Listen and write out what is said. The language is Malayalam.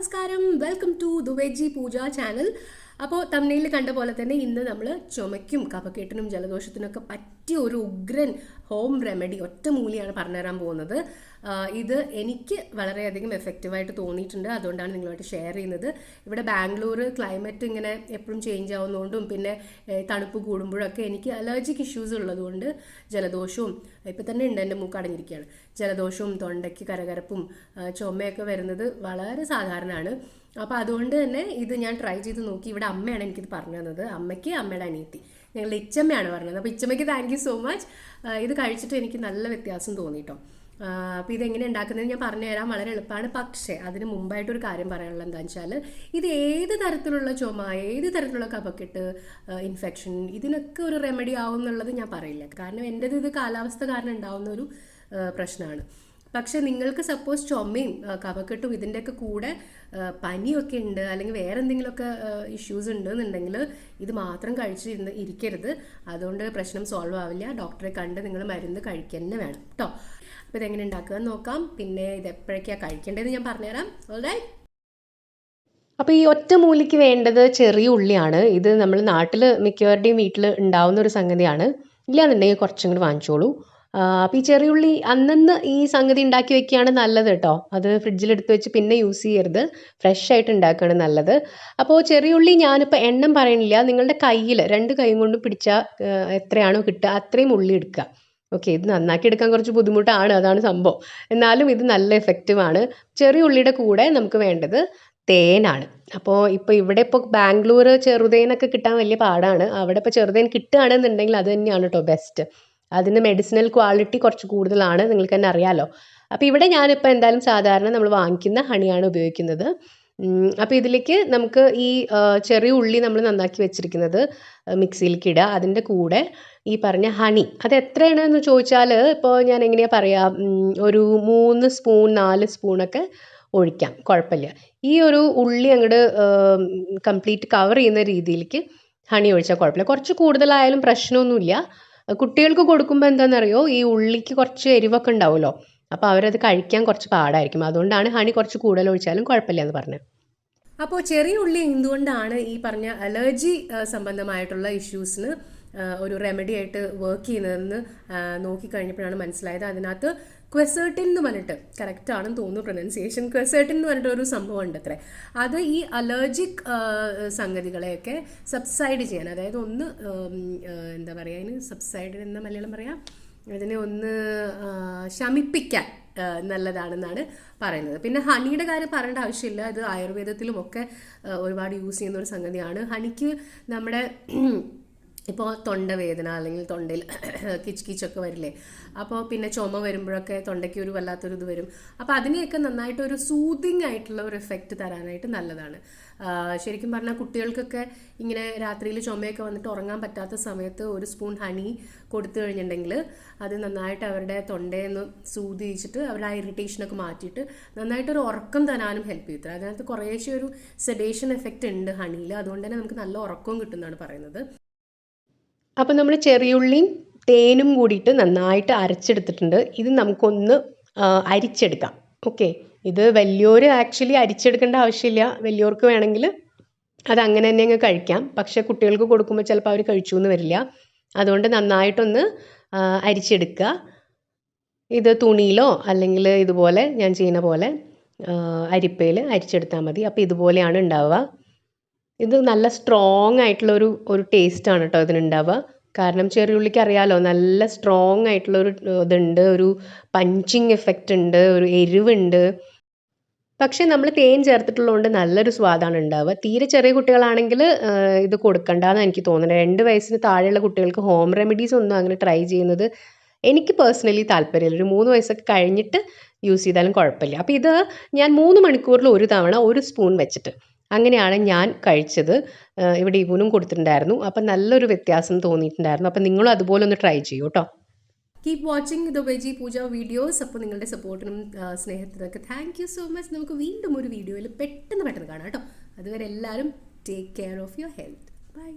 നമസ്കാരം, welcome to the veggie Pooja channel. അപ്പോൾ തമ്മിൽ കണ്ട പോലെ തന്നെ ഇന്ന് നമ്മൾ ചുമയ്ക്കും കഫക്കെട്ടിനും ജലദോഷത്തിനൊക്കെ പറ്റിയ ഒരു ഉഗ്രൻ ഹോം റെമഡി ഒറ്റമൂലിയാണ് പറഞ്ഞുതരാൻ പോകുന്നത്. ഇത് എനിക്ക് വളരെയധികം എഫക്റ്റീവായിട്ട് തോന്നിയിട്ടുണ്ട്, അതുകൊണ്ടാണ് നിങ്ങളുമായിട്ട് ഷെയർ ചെയ്യുന്നത്. ഇവിടെ ബാംഗ്ലൂർ ക്ലൈമറ്റ് ഇങ്ങനെ എപ്പോഴും ചേഞ്ച് ആവുന്നതുകൊണ്ടും പിന്നെ തണുപ്പ് കൂടുമ്പോഴൊക്കെ എനിക്ക് അലർജിക് ഇഷ്യൂസ് ഉള്ളതുകൊണ്ട് ജലദോഷവും ഇപ്പം തന്നെ ഉണ്ട്, എൻ്റെ മൂക്ക് അടഞ്ഞിരിക്കുകയാണ്. ജലദോഷവും തൊണ്ടയ്ക്ക് കരകരപ്പും ചുമയൊക്കെ വരുന്നത് വളരെ സാധാരണമാണ്. അപ്പോൾ അതുകൊണ്ട് തന്നെ ഇത് ഞാൻ ട്രൈ ചെയ്ത് നോക്കി. ഇവിടെ അമ്മയാണ് എനിക്കിത് പറഞ്ഞു തന്നത്, അമ്മയ്ക്ക് അമ്മയുടെ അനിയത്തി, ഞങ്ങളുടെ ഇച്ചമ്മയാണ് പറഞ്ഞത്. അപ്പോൾ ഇച്ചമ്മയ്ക്ക് താങ്ക് യു സോ മച്ച്. ഇത് കഴിച്ചിട്ട് എനിക്ക് നല്ല വ്യത്യാസം തോന്നിട്ടോ. അപ്പോൾ ഇതെങ്ങനെ ഉണ്ടാക്കുന്നത് ഞാൻ പറഞ്ഞുതരാം, വളരെ എളുപ്പമാണ്. പക്ഷേ അതിന് മുമ്പായിട്ടൊരു കാര്യം പറയാനുള്ളത് എന്താണെന്ന് വെച്ചാൽ, ഇത് ഏത് തരത്തിലുള്ള ചുമ, ഏത് തരത്തിലുള്ള കഫക്കെട്ട്, ഇൻഫെക്ഷൻ, ഇതിനൊക്കെ ഒരു റെമഡി ആവും എന്നുള്ളത് ഞാൻ പറയില്ല. കാരണം എൻ്റെത് ഇത് കാലാവസ്ഥ കാരണം ഉണ്ടാവുന്ന ഒരു പ്രശ്നമാണ്. പക്ഷെ നിങ്ങൾക്ക് സപ്പോസ് ചുമയും കഫക്കെട്ടും ഇതിൻ്റെയൊക്കെ കൂടെ പനിയൊക്കെ ഉണ്ട്, അല്ലെങ്കിൽ വേറെ എന്തെങ്കിലുമൊക്കെ ഇഷ്യൂസ് ഉണ്ടെന്നുണ്ടെങ്കിൽ ഇത് മാത്രം കഴിച്ച് ഇരിക്കരുത്. അതുകൊണ്ട് പ്രശ്നം സോൾവ് ആവില്ല. ഡോക്ടറെ കണ്ട് നിങ്ങൾ മരുന്ന് കഴിക്കുക തന്നെ വേണം കേട്ടോ. അപ്പോൾ ഇതെങ്ങനെ ഉണ്ടാക്കുക നോക്കാം, പിന്നെ ഇത് എപ്പോഴൊക്കെയാണ് കഴിക്കേണ്ടതെന്ന് ഞാൻ പറഞ്ഞുതരാം. ഓൾറൈറ്റ്. അപ്പോൾ ഈ ഒറ്റമൂലിക്ക് വേണ്ടത് ചെറിയ ഉള്ളിയാണ്. ഇത് നമ്മൾ നാട്ടിൽ മിക്കവരുടെയും വീട്ടിൽ ഉണ്ടാവുന്ന ഒരു സംഗതിയാണ്. ഇല്ലാന്നുണ്ടെങ്കിൽ കുറച്ചും കൂടി വാങ്ങിച്ചോളൂ. അപ്പോൾ ഈ ചെറിയുള്ളി അന്നന്ന് ഈ സംഗതി ഉണ്ടാക്കി വെക്കുകയാണ് നല്ലത് കേട്ടോ. അത് ഫ്രിഡ്ജിലെടുത്ത് വെച്ച് പിന്നെ യൂസ് ചെയ്യരുത്, ഫ്രഷ് ആയിട്ട് ഉണ്ടാക്കുകയാണ് നല്ലത്. അപ്പോൾ ചെറിയുള്ളി ഞാനിപ്പോൾ എണ്ണം പറയണില്ല, നിങ്ങളുടെ കയ്യിൽ 2 കൈ കൊണ്ട് പിടിച്ചാൽ എത്രയാണോ കിട്ടുക അത്രയും ഉള്ളി എടുക്കുക. ഓക്കെ, ഇത് നന്നാക്കി എടുക്കാൻ കുറച്ച് ബുദ്ധിമുട്ടാണ്, അതാണ് സംഭവം. എന്നാലും ഇത് നല്ല എഫക്റ്റീവാണ്. ചെറിയ ഉള്ളിയുടെ കൂടെ നമുക്ക് വേണ്ടത് തേനാണ്. അപ്പോൾ ഇവിടെ ഇപ്പോൾ ബാംഗ്ലൂർ ചെറുതേനൊക്കെ കിട്ടാൻ വലിയ പാടാണ്. അവിടെ ഇപ്പോൾ ചെറുതേൻ കിട്ടുകയാണെന്നുണ്ടെങ്കിൽ അത് തന്നെയാണ് കേട്ടോ ബെസ്റ്റ്. അതിന് മെഡിസിനൽ ക്വാളിറ്റി കുറച്ച് കൂടുതലാണ്, നിങ്ങൾക്ക് തന്നെ അറിയാമല്ലോ. അപ്പോൾ ഇവിടെ ഞാനിപ്പോൾ എന്തായാലും സാധാരണ നമ്മൾ വാങ്ങിക്കുന്ന ഹണിയാണ് ഉപയോഗിക്കുന്നത്. അപ്പോൾ ഇതിലേക്ക് നമുക്ക് ഈ ചെറിയ ഉള്ളി നമ്മൾ നന്നാക്കി വെച്ചിരിക്കുന്നത് മിക്സിയിലേക്ക് ഇടുക. അതിൻ്റെ കൂടെ ഈ പറഞ്ഞ ഹണി, അത് എത്രയാണെന്ന് ചോദിച്ചാൽ ഇപ്പോൾ ഞാൻ എങ്ങനെയാണ് പറയുക, ഒരു 3 സ്പൂൺ 4 സ്പൂണൊക്കെ ഒഴിക്കാം, കുഴപ്പമില്ല. ഈ ഒരു ഉള്ളി അങ്ങോട്ട് കംപ്ലീറ്റ് കവർ ചെയ്യുന്ന രീതിയിലേക്ക് ഹണി ഒഴിച്ചാൽ കുഴപ്പമില്ല. കുറച്ച് കൂടുതലായാലും പ്രശ്നമൊന്നുമില്ല. കുട്ടികൾക്ക് കൊടുക്കുമ്പോൾ എന്താണെന്നറിയോ, ഈ ഉള്ളിക്ക് കുറച്ച് എരിവൊക്കെ ഉണ്ടാവുമല്ലോ, അപ്പോൾ അവരത് കഴിക്കാൻ കുറച്ച് പാടായിരിക്കും. അതുകൊണ്ടാണ് ഹണി കുറച്ച് കൂടുതൽ ഒഴിച്ചാലും കുഴപ്പമില്ല എന്ന് പറഞ്ഞത്. അപ്പോൾ ചെറിയ ഉള്ളി എന്തുകൊണ്ടാണ് ഈ പറഞ്ഞ അലർജി സംബന്ധമായിട്ടുള്ള ഇഷ്യൂസിന് ഒരു റെമഡി ആയിട്ട് വർക്ക് ചെയ്യുന്നതെന്ന് നോക്കിക്കഴിഞ്ഞപ്പോഴാണ് മനസ്സിലായത്. അതിനകത്ത് ക്വെസേർട്ടിൻ എന്ന് പറഞ്ഞിട്ട്, കറക്റ്റ് ആണെന്ന് തോന്നുന്നു പ്രൊനൗൺസിയേഷൻ, ക്വെസേർട്ടിൻ എന്ന് പറഞ്ഞിട്ട് ഒരു സംഭവം ഉണ്ട് അത്രേ. അത് ഈ അലർജിക് സംഗതികളെയൊക്കെ സബ്സൈഡ് ചെയ്യാൻ, അതായത് ഒന്ന് എന്താ പറയുക, അതിന് സബ്സൈഡ് എന്ന മലയാളം പറയാം, ഇതിനെ ഒന്ന് ശമിപ്പിക്കാൻ നല്ലതാണെന്നാണ് പറയുന്നത്. പിന്നെ ഹണിയുടെ കാര്യം പറയേണ്ട ആവശ്യമില്ല, അത് ആയുർവേദത്തിലുമൊക്കെ ഒരുപാട് യൂസ് ചെയ്യുന്ന ഒരു സംഗതിയാണ്. ഹണിക്ക് നമ്മുടെ ഇപ്പോൾ തൊണ്ടവേദന അല്ലെങ്കിൽ തൊണ്ടയിൽ കിച്ച് കിച്ചൊക്കെ വരില്ലേ, അപ്പോൾ പിന്നെ ചുമ വരുമ്പോഴൊക്കെ തൊണ്ടയ്ക്ക് ഒരു വല്ലാത്തൊരു ഇത് വരും. അപ്പോൾ അതിനെയൊക്കെ നന്നായിട്ട് ഒരു സൂതിങ് ആയിട്ടുള്ള ഒരു എഫക്റ്റ് തരാനായിട്ട് നല്ലതാണ്. ശരിക്കും പറഞ്ഞാൽ കുട്ടികൾക്കൊക്കെ ഇങ്ങനെ രാത്രിയിൽ ചുമയൊക്കെ വന്നിട്ട് ഉറങ്ങാൻ പറ്റാത്ത സമയത്ത് ഒരു സ്പൂൺ ഹണി കൊടുത്തു കഴിഞ്ഞിട്ടുണ്ടെങ്കിൽ അത് നന്നായിട്ട് അവരുടെ തൊണ്ടയെന്ന് സൂതിച്ചിട്ട് അവരുടെ ആ ഇറിറ്റേഷനൊക്കെ മാറ്റിയിട്ട് നന്നായിട്ടൊരു ഉറക്കം തരാനും ഹെൽപ്പ് ചെയ്യും. അതിനകത്ത് കുറേശ്ശെ ഒരു സെഡേഷൻ എഫക്റ്റ് ഉണ്ട് ഹണിയിൽ, അതുകൊണ്ട് തന്നെ നമുക്ക് നല്ല ഉറക്കവും കിട്ടുമെന്നാണ് പറയുന്നത്. അപ്പോൾ നമ്മൾ ചെറിയുള്ളിയും തേനും കൂടിയിട്ട് നന്നായിട്ട് അരച്ചെടുത്തിട്ടുണ്ട്. ഇത് നമുക്കൊന്ന് അരിച്ചെടുക്കാം. ഓക്കെ, ഇത് വലിയോർ ആക്ച്വലി അരിച്ചെടുക്കേണ്ട ആവശ്യമില്ല, വലിയവർക്ക് വേണമെങ്കിൽ അത് അങ്ങനെ തന്നെ അങ്ങ് കഴിക്കാം. പക്ഷേ കുട്ടികൾക്ക് കൊടുക്കുമ്പോൾ ചിലപ്പോൾ അവർ കഴിച്ചു എന്ന് വരില്ല, അതുകൊണ്ട് നന്നായിട്ടൊന്ന് അരിച്ചെടുക്കുക. ഇത് തുണിയിലോ അല്ലെങ്കിൽ ഇതുപോലെ ഞാൻ ചെയ്യുന്ന പോലെ അരിപ്പയിൽ അരിച്ചെടുത്താൽ മതി. അപ്പോൾ ഇതുപോലെയാണ് ഉണ്ടാവുക. ഇത് നല്ല സ്ട്രോങ് ആയിട്ടുള്ള ഒരു ടേസ്റ്റാണ് കേട്ടോ ഇതിനുണ്ടാവുക. കാരണം ചെറിയുള്ളിക്ക് അറിയാമല്ലോ, നല്ല സ്ട്രോങ് ആയിട്ടുള്ളൊരു ഇതുണ്ട്, ഒരു പഞ്ചിങ് എഫക്റ്റ് ഉണ്ട്, ഒരു എരിവുണ്ട്. പക്ഷേ നമ്മൾ തേൻ ചേർത്തിട്ടുള്ളതുകൊണ്ട് നല്ലൊരു സ്വാദാണ് ഉണ്ടാവുക. തീരെ ചെറിയ കുട്ടികളാണെങ്കിൽ ഇത് കൊടുക്കണ്ടെന്ന് എനിക്ക് തോന്നുന്നത്. 2 വയസ്സിന് താഴെയുള്ള കുട്ടികൾക്ക് ഹോം റെമഡീസ് ഒന്നും അങ്ങനെ ട്രൈ ചെയ്യുന്നത് എനിക്ക് പേഴ്സണലി താല്പര്യമില്ല. ഒരു 3 വയസ്സൊക്കെ കഴിഞ്ഞിട്ട് യൂസ് ചെയ്താലും കുഴപ്പമില്ല. അപ്പോൾ ഇത് ഞാൻ 3 മണിക്കൂറിൽ ഒരു തവണ 1 സ്പൂൺ വെച്ചിട്ട് അങ്ങനെയാണ് ഞാൻ കഴിച്ചത്. ഇവിടെ ഇവനും കൊടുത്തിട്ടുണ്ടായിരുന്നു, അപ്പം നല്ലൊരു വ്യത്യാസം തോന്നിയിട്ടുണ്ടായിരുന്നു. അപ്പം നിങ്ങളും അതുപോലെ ഒന്ന് ട്രൈ ചെയ്യൂ കേട്ടോ. Keep watching the veggie Pooja videos. അപ്പോൾ നിങ്ങളുടെ സപ്പോർട്ടിനും സ്നേഹത്തിനൊക്കെ താങ്ക് യു സോ മച്ച്. നമുക്ക് വീണ്ടും ഒരു വീഡിയോയിൽ പെട്ടെന്ന് കാണാം കേട്ടോ. അതുവരെ എല്ലാവരും take care of your health. By.